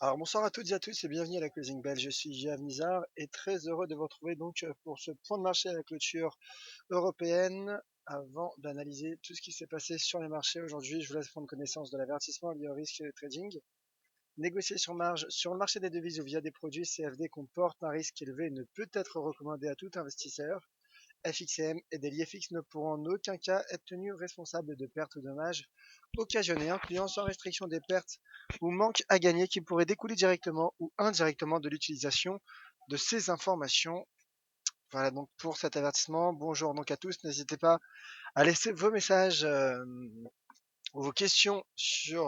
Alors bonsoir à toutes et à tous et bienvenue à la Closing Bell. Je suis Giav Nizar et très heureux de vous retrouver donc pour ce point de marché à la clôture européenne. Avant d'analyser tout ce qui s'est passé sur les marchés aujourd'hui, je vous laisse prendre connaissance de l'avertissement lié au risque de trading. Négocier sur marge sur le marché des devises ou via des produits CFD comporte un risque élevé et ne peut être recommandé à tout investisseur. FXM et DailyFX ne pourront en aucun cas être tenus responsables de pertes ou dommages occasionnés, incluant sans restriction des pertes ou manques à gagner qui pourraient découler directement ou indirectement de l'utilisation de ces informations. Voilà donc pour cet avertissement. Bonjour donc à tous. N'hésitez pas à laisser vos messages vos questions sur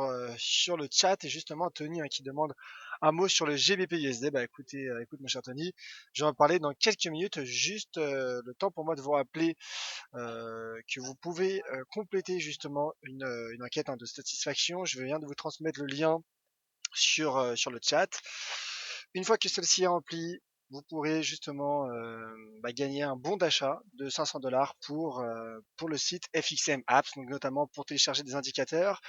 le chat et justement Tony qui demande un mot sur le GBP USD. Bah écoutez, écoute mon cher Tony, je vais en parler dans quelques minutes. Juste le temps pour moi de vous rappeler que vous pouvez compléter justement une enquête de satisfaction. Je viens de vous transmettre le lien sur le chat. Une fois que celle-ci est remplie, vous pourrez justement gagner un bon d'achat de 500 $ pour le site FXM Apps, donc notamment pour télécharger des indicateurs,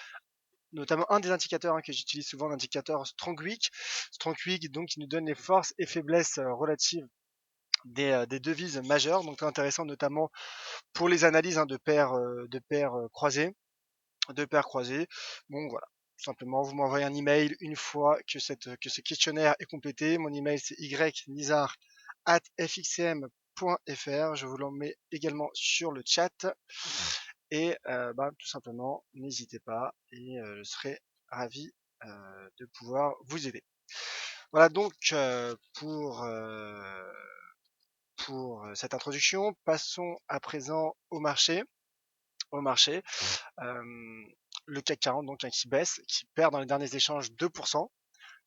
notamment un des indicateurs que j'utilise souvent, l'indicateur Strongwick. Strongwick donc qui nous donne les forces et faiblesses relatives des devises majeures, donc très intéressant notamment pour les analyses de paires croisées, Bon voilà, tout simplement vous m'envoyez un email une fois que ce questionnaire est complété. Mon email c'est ynizar@fxm.fr. Je vous l'en mets également sur le chat et tout simplement n'hésitez pas et je serai ravi de pouvoir vous aider. Voilà donc pour cette introduction. Passons à présent au marché. Au marché, le CAC 40 donc qui baisse, qui perd dans les derniers échanges 2%.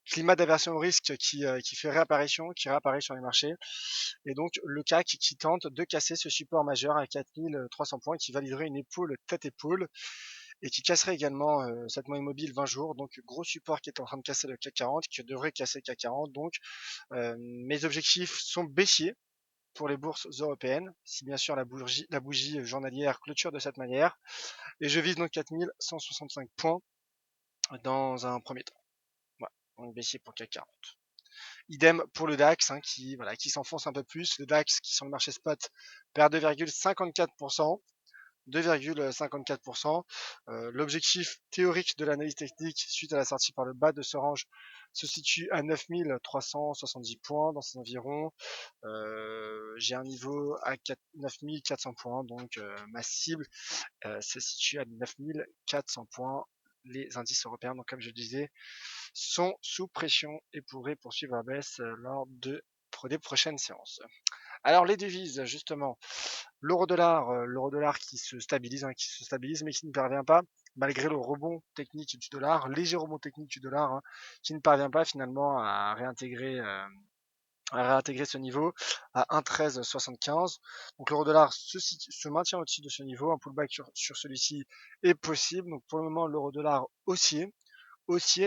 Climat d'aversion au risque qui fait réapparition, qui réapparaît sur les marchés. Et donc le CAC qui tente de casser ce support majeur à 4300 points, qui validerait une épaule tête-épaule et qui casserait également cette moyenne mobile 20 jours. Donc gros support qui est en train de casser le CAC 40, qui devrait casser le CAC 40. Donc mes objectifs sont baissiers pour les bourses européennes, si bien sûr la bougie journalière clôture de cette manière. Et je vise donc 4165 points dans un premier temps. Voilà, donc baissier pour CAC 40. Idem pour le DAX qui s'enfonce un peu plus. Le DAX qui sur le marché spot perd 2,54%. 2,54%. L'objectif théorique de l'analyse technique suite à la sortie par le bas de ce range se situe à 9370 points dans ces environs. J'ai un niveau à 9400 points, donc ma cible se situe à 9400 points. Les indices européens, donc comme je le disais, sont sous pression et pourraient poursuivre la baisse lors des prochaines séances. Alors les devises, justement, l'euro-dollar qui se stabilise, mais qui ne parvient pas, malgré le rebond technique du dollar, léger rebond technique du dollar, qui ne parvient pas finalement à réintégrer ce niveau à 1,1375. Donc l'euro-dollar se maintient au-dessus de ce niveau, un pullback sur celui-ci est possible. Donc pour le moment, l'euro-dollar haussier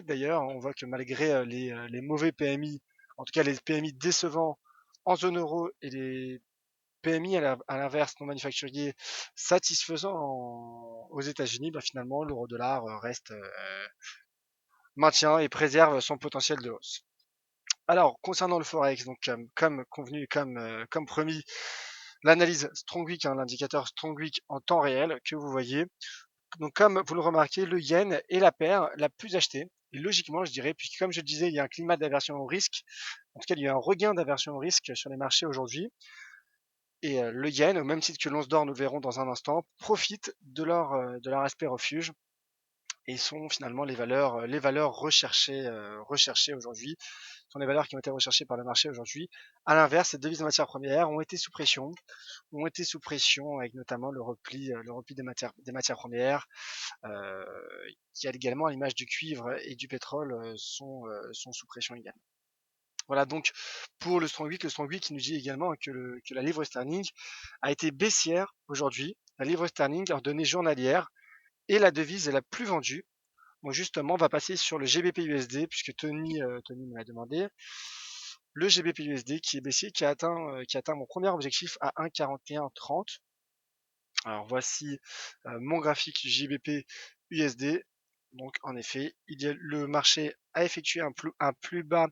d'ailleurs, on voit que malgré les mauvais PMI, en tout cas les PMI décevants en zone euro et les PMI à l'inverse non manufacturier satisfaisant aux États-Unis, finalement l'euro-dollar reste maintient et préserve son potentiel de hausse. Alors concernant le forex, donc comme convenu, comme promis, l'analyse Strongwick, l'indicateur Strongwick en temps réel que vous voyez. Donc comme vous le remarquez, le yen est la paire la plus achetée. Et logiquement, je dirais, puisque comme je le disais, il y a un climat d'aversion au risque. En tout cas, il y a un regain d'aversion au risque sur les marchés aujourd'hui. Et le yen, au même titre que l'once d'or, nous le verrons dans un instant, profite de leur aspect refuge et sont finalement les valeurs recherchées aujourd'hui, sont les valeurs qui ont été recherchées par le marché aujourd'hui. À l'inverse, les devises de matières premières ont été sous pression avec notamment le repli des matières premières, euh, qui également à l'image du cuivre et du pétrole sont sous pression également. Voilà donc pour le Strongwick qui nous dit également que la livre sterling a été baissière aujourd'hui. La livre sterling, en données journalières, est la devise la plus vendue. Donc justement, on va passer sur le GBP USD puisque Tony me l'a demandé. Le GBP USD qui est baissier, qui a atteint mon premier objectif à 1,4130. Alors voici mon graphique GBP USD. Donc en effet, le marché a effectué un plus bas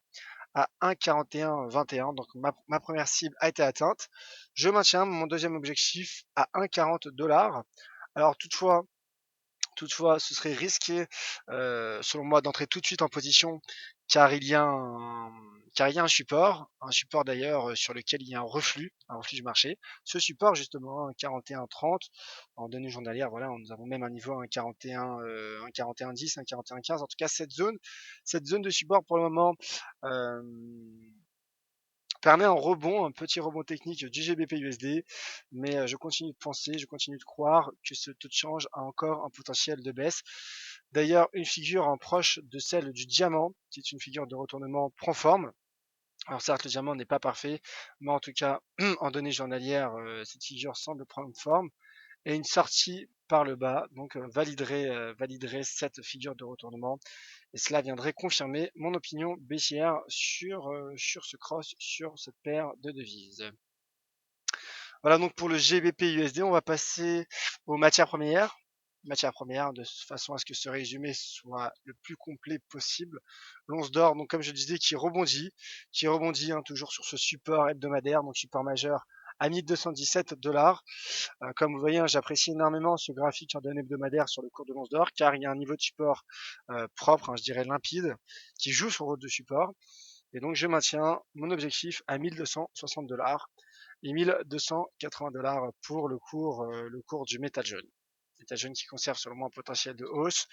à 1,4121. Donc ma première cible a été atteinte. Je maintiens mon deuxième objectif à 1,40 $. Alors toutefois, ce serait risqué, selon moi, d'entrer tout de suite en position, car il y a un support d'ailleurs sur lequel il y a un reflux du marché. Ce support justement, un 41,30 en données journalières, voilà, nous avons même un niveau, un 41, un 41,10, un 41,15. En tout cas, cette zone de support pour le moment, euh, permet un petit rebond technique du GBP/USD, mais je continue de penser, je continue de croire que ce taux de change a encore un potentiel de baisse. D'ailleurs, une figure en proche de celle du diamant, qui est une figure de retournement, prend forme. Alors certes, le diamant n'est pas parfait, mais en tout cas, en données journalières, cette figure semble prendre forme. Et une sortie par le bas, donc validerait cette figure de retournement. Et cela viendrait confirmer mon opinion baissière sur ce cross, sur cette paire de devises. Voilà donc pour le GBP USD, on va passer aux matières premières. Matières premières, de façon à ce que ce résumé soit le plus complet possible. L'once d'or, donc comme je disais, qui rebondit toujours sur ce support hebdomadaire, donc support majeur à 1217 $. Comme vous voyez, j'apprécie énormément ce graphique en données hebdomadaires sur le cours de l'once d'or, car il y a un niveau de support propre, je dirais limpide, qui joue son rôle de support. Et donc je maintiens mon objectif à 1260 $ et 1280 $ pour le cours du métal jaune. Métal jaune qui conserve selon moi un potentiel de hausse,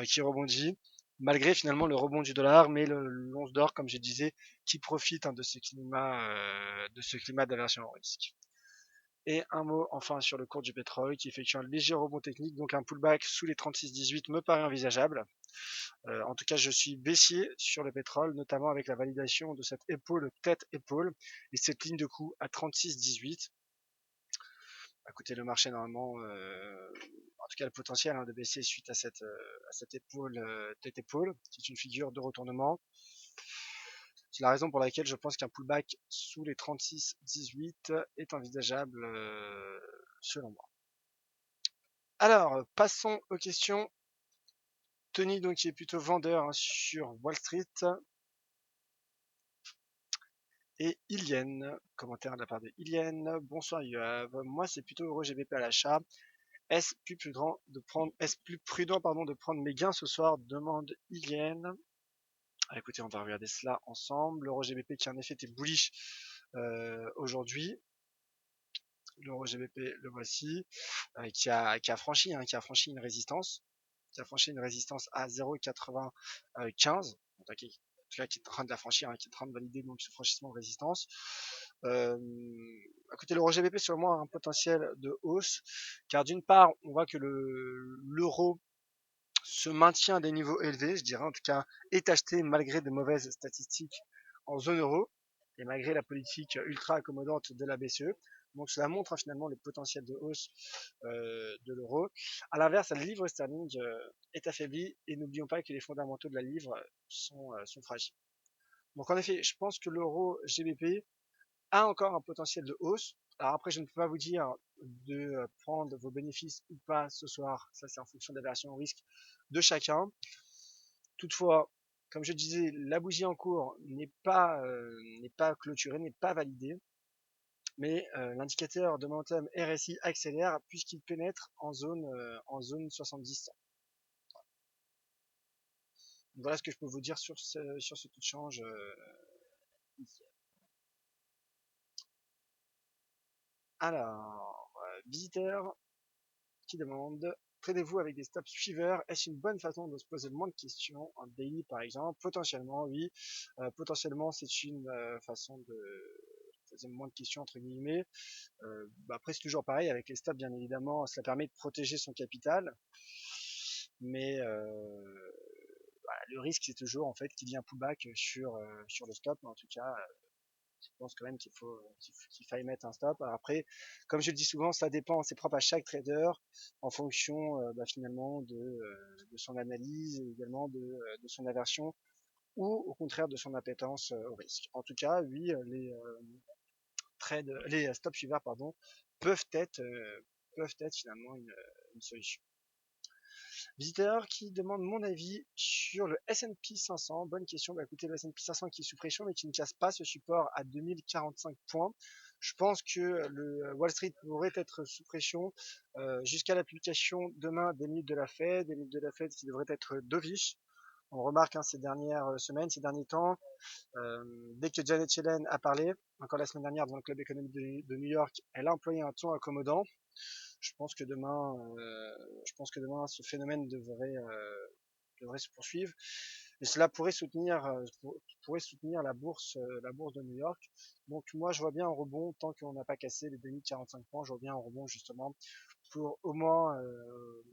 qui rebondit, malgré finalement le rebond du dollar, mais l'once d'or, comme je disais, qui profite de ce climat d'aversion au risque. Et un mot enfin sur le cours du pétrole qui effectue un léger rebond technique, donc un pullback sous les 36,18 me paraît envisageable. En tout cas, je suis baissier sur le pétrole, notamment avec la validation de cette épaule tête-épaule et cette ligne de coup à 36,18. Écoutez, le marché normalement, en tout cas le potentiel de baisser suite à cette épaule tête-épaule, qui est une figure de retournement. C'est la raison pour laquelle je pense qu'un pullback sous les 36,18 est envisageable selon moi. Alors, passons aux questions. Tony, donc, qui est plutôt vendeur sur Wall Street. Et Ilienne, commentaire de la part de Ilienne. Bonsoir Yoav. Moi, c'est plutôt euro GBP à l'achat. Est-ce plus prudent de prendre mes gains ce soir? Demande Ilienne. Écoutez, on va regarder cela ensemble. L'euro GBP qui en effet était bullish aujourd'hui. L'euro GBP, le voici, qui a franchi une résistance. Qui a franchi une résistance à 0,95. En tout cas, qui est en train de la franchir, qui est en train de valider donc ce franchissement de résistance. À côté, l'euro GBP, selon moi, a un potentiel de hausse, car d'une part, on voit que l'euro se maintient à des niveaux élevés, je dirais en tout cas, est acheté malgré de mauvaises statistiques en zone euro et malgré la politique ultra accommodante de la BCE. Donc cela montre finalement le potentiel de hausse de l'euro. À l'inverse, la livre sterling est affaiblie et n'oublions pas que les fondamentaux de la livre sont fragiles. Donc en effet, je pense que l'euro GBP a encore un potentiel de hausse. Alors après, je ne peux pas vous dire de prendre vos bénéfices ou pas ce soir. Ça, c'est en fonction de la version au risque de chacun. Toutefois, comme je disais, la bougie en cours n'est pas clôturée, n'est pas validée. Mais l'indicateur de momentum RSI accélère puisqu'il pénètre en zone 70. Voilà ce que je peux vous dire sur ce taux de change. Alors, visiteur qui demande: tradez-vous avec des stops suiveurs? Est-ce une bonne façon de se poser moins de questions en daily par exemple? Potentiellement, oui. Potentiellement, c'est une façon de se poser moins de questions entre guillemets. Après, c'est toujours pareil avec les stops, bien évidemment, cela permet de protéger son capital, mais voilà, le risque c'est toujours en fait qu'il y ait un pullback sur le stop. Mais en tout cas, je pense quand même qu'il faille mettre un stop. Alors après, comme je le dis souvent, ça dépend, c'est propre à chaque trader en fonction finalement de son analyse et également de son aversion ou au contraire de son appétence au risque. En tout cas, oui, les stop suiveurs peuvent être finalement une solution. Visiteur qui demande mon avis sur le S&P 500. Bonne question. Bah écoutez, le S&P 500 qui est sous pression mais qui ne casse pas ce support à 2045 points. Je pense que le Wall Street pourrait être sous pression jusqu'à la publication demain des minutes de la Fed, des minutes de la Fed qui devraient être dovish. On remarque ces dernières semaines, ces derniers temps, dès que Janet Yellen a parlé, encore la semaine dernière dans le club économique de New York, elle a employé un ton accommodant. Je pense que demain, ce phénomène devrait se poursuivre et cela pourrait soutenir la bourse de New York. Donc moi, je vois bien un rebond tant qu'on n'a pas cassé les 2045 points. Je vois bien un rebond justement pour au moins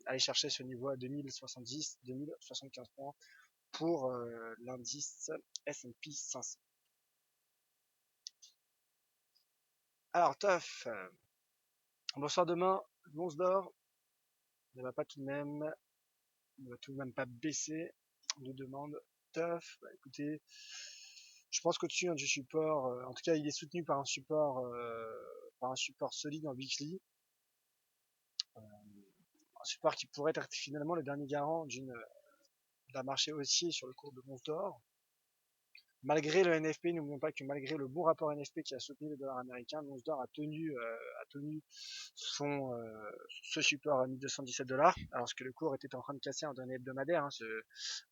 aller chercher ce niveau à 2070, 2075 points pour l'indice S&P 500. Alors, Toff, bonsoir demain, l'once d'or ne va pas tout de même, ne va tout de même pas baisser, nous demande Toff. Bah, écoutez, je pense qu'au-dessus du support, en tout cas, il est soutenu par un support solide en weekly, un support qui pourrait être finalement le dernier garant d'un marché haussier sur le cours de l'once d'or. Malgré le NFP, n'oublions pas que malgré le bon rapport NFP qui a soutenu le dollar américain, l'once d'or a tenu ce support à 1217 dollars, alors que le cours était en train de casser en dernier hebdomadaire, ce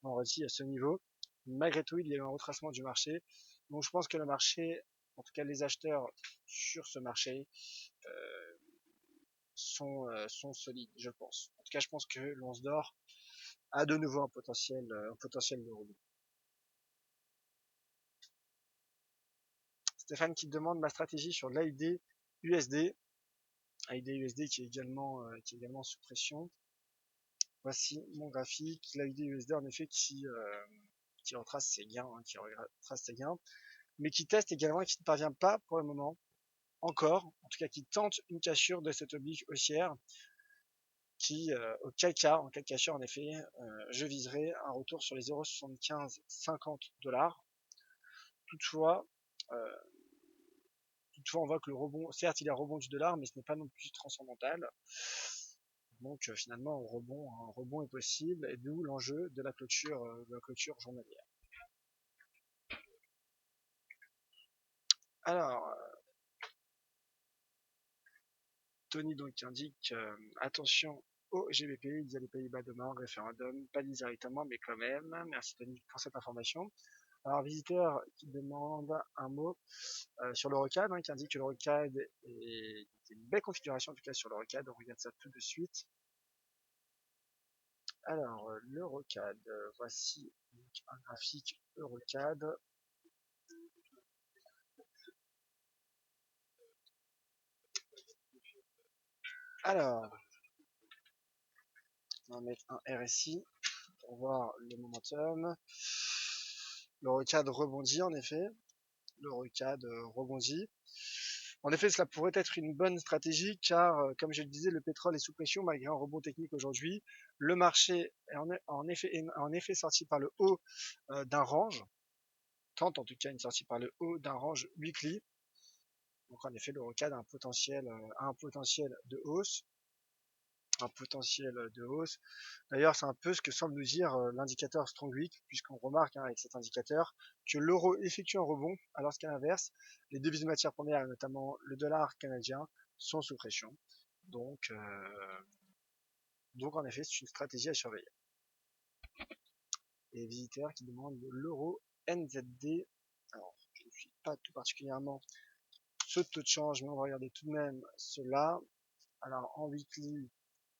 vendredi à ce niveau. Malgré tout, il y a eu un retracement du marché. Donc je pense que le marché, en tout cas les acheteurs sur ce marché, sont solides, je pense. En tout cas, je pense que l'once d'or a de nouveau un potentiel de rebond. Stéphane qui demande ma stratégie sur l'AID USD. AID USD qui est également sous pression. Voici mon graphique. L'AID USD en effet qui retrace ses gains, mais qui teste également et qui ne parvient pas pour le moment encore, en tout cas qui tente une cassure de cette oblique haussière, qui en cas de cassure en effet, je viserai un retour sur les 0,75-50 dollars. Toutefois, euh, on voit que le rebond, certes il y a un rebond du dollar, mais ce n'est pas non plus transcendantal. Donc finalement un rebond est possible, et d'où l'enjeu de la clôture journalière. Alors, Tony donc indique attention au GBP, il y a les Pays-Bas demain, référendum, pas dit directement, mais quand même. Merci Tony pour cette information. Alors, visiteur qui demande un mot sur l'Eurocad, qui indique que l'Eurocad est une belle configuration en tout cas sur l'Eurocad. On regarde ça tout de suite. Alors, l'Eurocad, voici un graphique Eurocad. Alors, on va mettre un RSI pour voir le momentum. L'Eurocad rebondit en effet. L'Eurocad rebondit. En effet, cela pourrait être une bonne stratégie car, comme je le disais, le pétrole est sous pression malgré un rebond technique aujourd'hui. Le marché est en effet sorti par le haut d'un range, tente en tout cas une sortie par le haut d'un range weekly. Donc en effet, l'Eurocad a un potentiel de hausse. D'ailleurs, c'est un peu ce que semble nous dire l'indicateur Strong Week, puisqu'on remarque avec cet indicateur que l'euro effectue un rebond, alors qu'à l'inverse, les devises de matières premières, notamment le dollar canadien, sont sous pression. Donc en effet, c'est une stratégie à surveiller. Et visiteurs qui demandent l'euro NZD. Alors, je ne suis pas tout particulièrement ce taux de change, mais on va regarder tout de même cela. Alors, en weekly,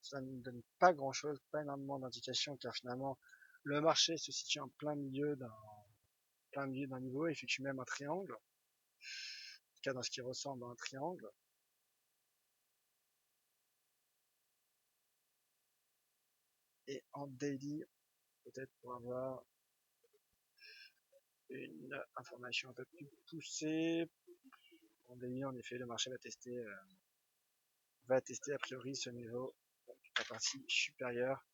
ça ne nous donne pas grand chose, pas énormément d'indications, car finalement, le marché se situe en plein milieu d'un niveau, effectue même un triangle, en tout cas dans ce qui ressemble à un triangle. Et en daily, peut-être pour avoir une information un peu plus poussée, en daily, en effet, le marché va tester a priori ce niveau, donc la partie supérieure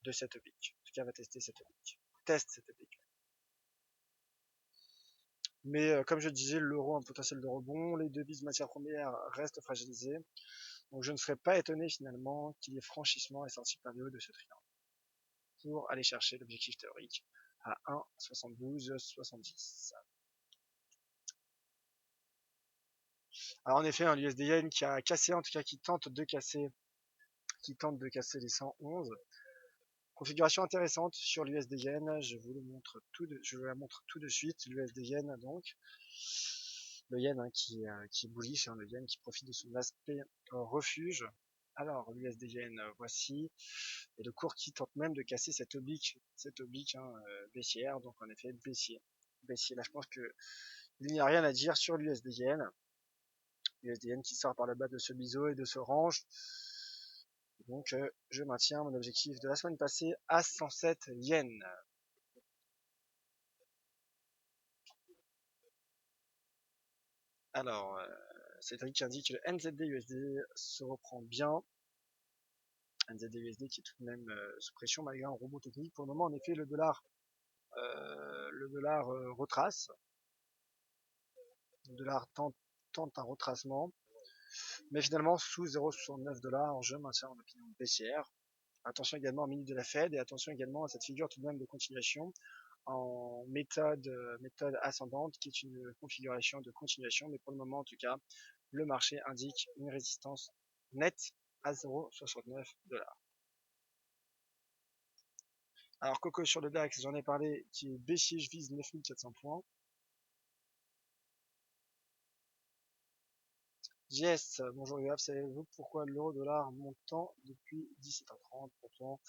de cette oblique. En tout cas, va tester cette oblique. Teste cette oblique. Mais comme je disais, l'euro a un potentiel de rebond, les devises matières premières restent fragilisées. Donc je ne serais pas étonné finalement qu'il y ait franchissement et sortie par le haut de ce triangle pour aller chercher l'objectif théorique à 1,7270. Alors en effet, un USD Yen qui a cassé, en tout cas qui tente de casser les 111. Configuration intéressante sur l'USD Yen, je vous la montre tout de suite. L'USD Yen donc, le Yen qui est bullish, le Yen qui profite de son aspect refuge. Alors l'USD Yen, voici, et le cours qui tente même de casser cette oblique baissière, donc en effet baissier. Là je pense que il n'y a rien à dire sur l'USD Yen. L'USD Yen qui sort par le bas de ce biseau et de ce range. Donc je maintiens mon objectif de la semaine passée à 107 yens. Alors, Cédric indique que le NZD-USD se reprend bien. NZD-USD qui est tout de même sous pression malgré un rebond technique. Pour le moment, en effet, le dollar retrace. Le dollar tente un retracement. Mais finalement, sous 0,69$, je maintiens mon opinion baissière. Attention également en minute de la Fed et attention également à cette figure tout de même de continuation en méthode ascendante qui est une configuration de continuation, mais pour le moment en tout cas, le marché indique une résistance nette à 0,69$. Alors Coco sur le DAX, j'en ai parlé, qui est baissier, je vise 9400 points. Yes, bonjour Yoav, savez-vous pourquoi l'euro dollar montant depuis 17h30? Pourtant,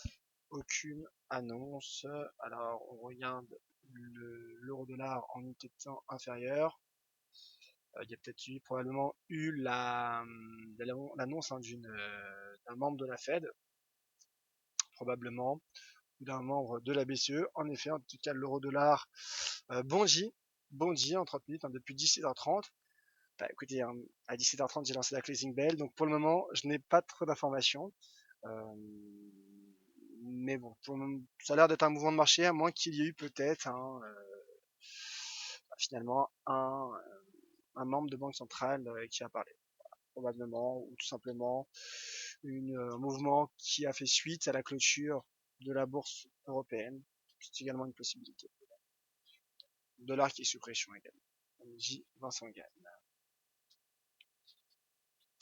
aucune annonce. Alors, on regarde l'euro dollar en unité de temps inférieure. Il y a peut-être probablement eu l'annonce d'un membre de la Fed, probablement, ou d'un membre de la BCE. En effet, en tout cas, l'euro dollar bondit en 30 minutes, depuis 17h30. Bah, écoutez, à 17h30, j'ai lancé la closing bell, donc pour le moment, je n'ai pas trop d'informations. Euh, mais bon, ça a l'air d'être un mouvement de marché, à moins qu'il y ait eu peut-être finalement un membre de banque centrale qui a parlé, probablement, ou tout simplement un mouvement qui a fait suite à la clôture de la bourse européenne. C'est également une possibilité. Le dollar qui est sous pression également. J. Vincent Gagne.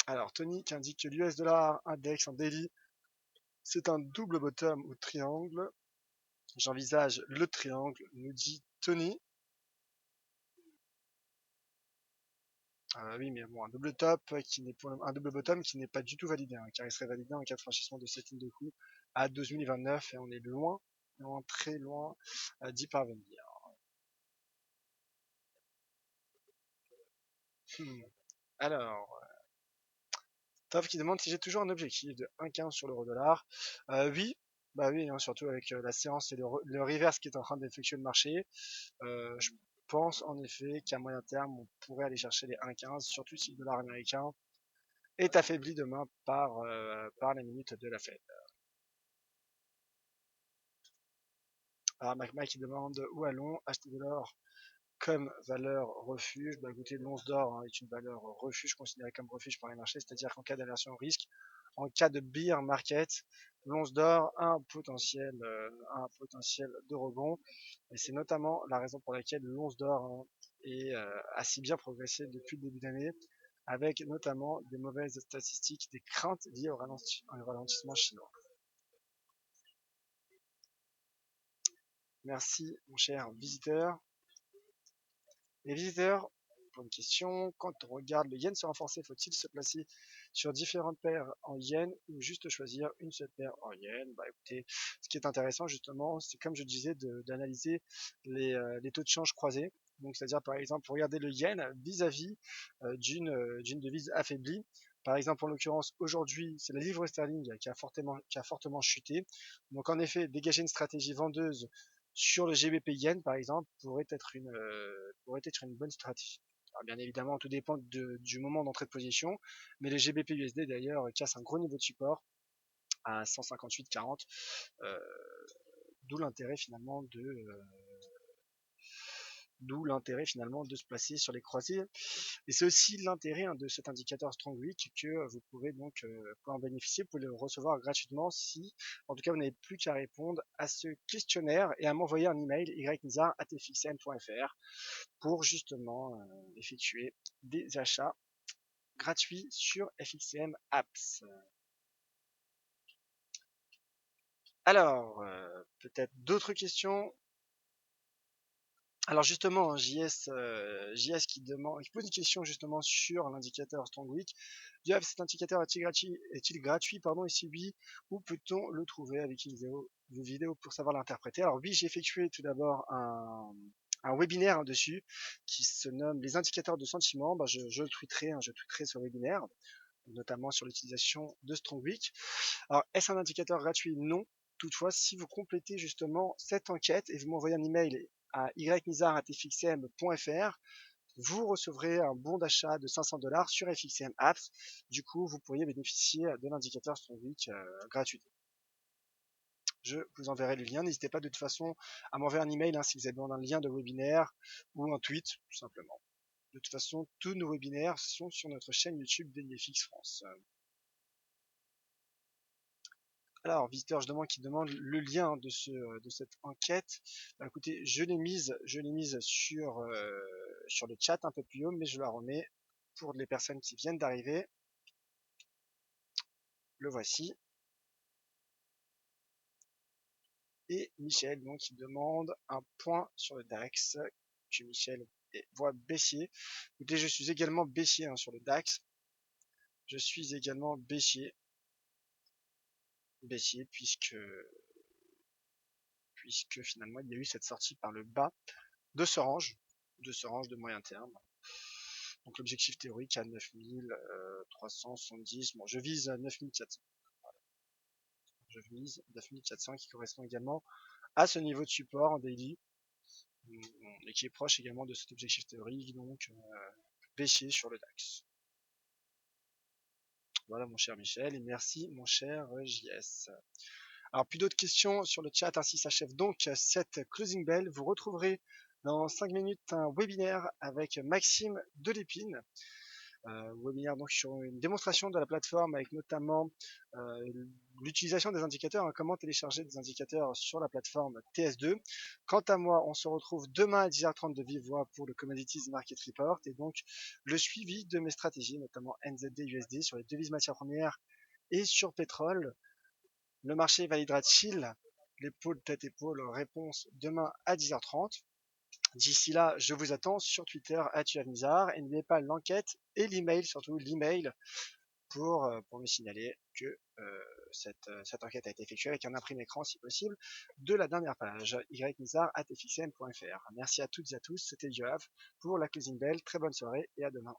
Alors, Tony qui indique que l'US dollar index en daily, c'est un double bottom ou triangle. J'envisage le triangle, nous dit Tony. Oui, mais bon, un double top un double bottom qui n'est pas du tout validé, car il serait validé en cas de franchissement de cette ligne de coup à 2029 et on est très loin d'y parvenir. Hmm. Alors, Tov qui demande si j'ai toujours un objectif de 1,15 sur l'euro dollar. Oui, bah oui, surtout avec la séance et le reverse qui est en train d'effectuer le marché. Je pense en effet qu'à moyen terme, on pourrait aller chercher les 1,15, surtout si le dollar américain est affaibli demain par les minutes de la Fed. Alors MacMac qui demande où allons acheter de l'or comme valeur refuge. Bah écoutez, l'once d'or est une valeur refuge considérée comme refuge par les marchés, c'est-à-dire qu'en cas d'aversion au risque, en cas de bear market, l'once d'or a un potentiel de rebond. Et c'est notamment la raison pour laquelle l'once d'or a si bien progressé depuis le début d'année, avec notamment des mauvaises statistiques, des craintes liées au ralentissement chinois. Merci mon cher visiteur. Les visiteurs, pour une question, quand on regarde le yen se renforcer, faut-il se placer sur différentes paires en yen ou juste choisir une seule paire en yen? Bah écoutez, ce qui est intéressant justement, c'est comme je disais d'analyser les taux de change croisés. Donc c'est-à-dire par exemple regarder le yen vis-à-vis d'une devise affaiblie. Par exemple, en l'occurrence, aujourd'hui, c'est la livre sterling qui a fortement chuté. Donc en effet, dégager une stratégie vendeuse sur le GBP yen, par exemple, pourrait être une bonne stratégie. Alors, bien évidemment, tout dépend du moment d'entrée de position, mais les GBP USD d'ailleurs cassent un gros niveau de support à 158,40, d'où l'intérêt finalement d'où l'intérêt finalement de se placer sur les croisées. Et c'est aussi l'intérêt de cet indicateur Strong Week que vous pouvez donc en bénéficier, vous pouvez le recevoir gratuitement si, en tout cas, vous n'avez plus qu'à répondre à ce questionnaire et à m'envoyer un email ynizar@fxm.fr pour justement effectuer des achats gratuits sur FXM Apps. Alors, peut-être d'autres questions. Alors justement, JS qui pose une question justement sur l'indicateur Strong Week. Cet indicateur est-il gratuit, pardon, et si oui, où peut-on le trouver avec une vidéo pour savoir l'interpréter? Alors oui, j'ai effectué tout d'abord un webinaire dessus qui se nomme les indicateurs de sentiment. Je le tweeterai, je tweeterai ce webinaire, notamment sur l'utilisation de Strong Week. Alors, est-ce un indicateur gratuit? Non. Toutefois, si vous complétez justement cette enquête et vous m'envoyez un email à ynizar@fxm.fr, vous recevrez un bon d'achat de 500 $ sur FXM Apps. Du coup, vous pourriez bénéficier de l'indicateur Strong Week gratuit. Je vous enverrai le lien. N'hésitez pas de toute façon à m'envoyer un email si vous avez besoin d'un lien de webinaire ou un tweet, tout simplement. De toute façon, tous nos webinaires sont sur notre chaîne YouTube DailyFX France. Alors, visiteur, qui demande le lien de cette enquête. Écoutez, je l'ai mise sur le chat un peu plus haut, mais je la remets pour les personnes qui viennent d'arriver. Le voici. Et Michel, donc, qui demande un point sur le DAX, que Michel voit baissier. Écoutez, je suis également baissier sur le DAX. Je suis également baissier puisque finalement il y a eu cette sortie par le bas de ce range de moyen terme. Donc l'objectif théorique à 9370. Bon, je vise 9400. Voilà. Je vise 9400 qui correspond également à ce niveau de support en daily et qui est proche également de cet objectif théorique, donc baissier sur le DAX. Voilà mon cher Michel et merci mon cher JS. Alors plus d'autres questions sur le chat, ainsi s'achève donc cette closing bell. Vous retrouverez dans 5 minutes un webinaire avec Maxime Delépine. Webinaire donc sur une démonstration de la plateforme avec notamment l'utilisation des indicateurs, comment télécharger des indicateurs sur la plateforme TS2. Quant à moi, on se retrouve demain à 10h30 de vive voix pour le Commodities Market Report et donc le suivi de mes stratégies, notamment NZD, USD sur les devises matières premières et sur pétrole. Le marché validera-t-il l'épaule tête-épaule réponse demain à 10h30. D'ici là, je vous attends sur Twitter @tuavnizar et n'oubliez pas l'enquête et l'email, surtout l'email pour me signaler que cette enquête a été effectuée avec un imprimé écran si possible de la dernière page ynizar@fxm.fr. Merci à toutes et à tous, c'était Yoav pour la closing bell. Très bonne soirée et à demain.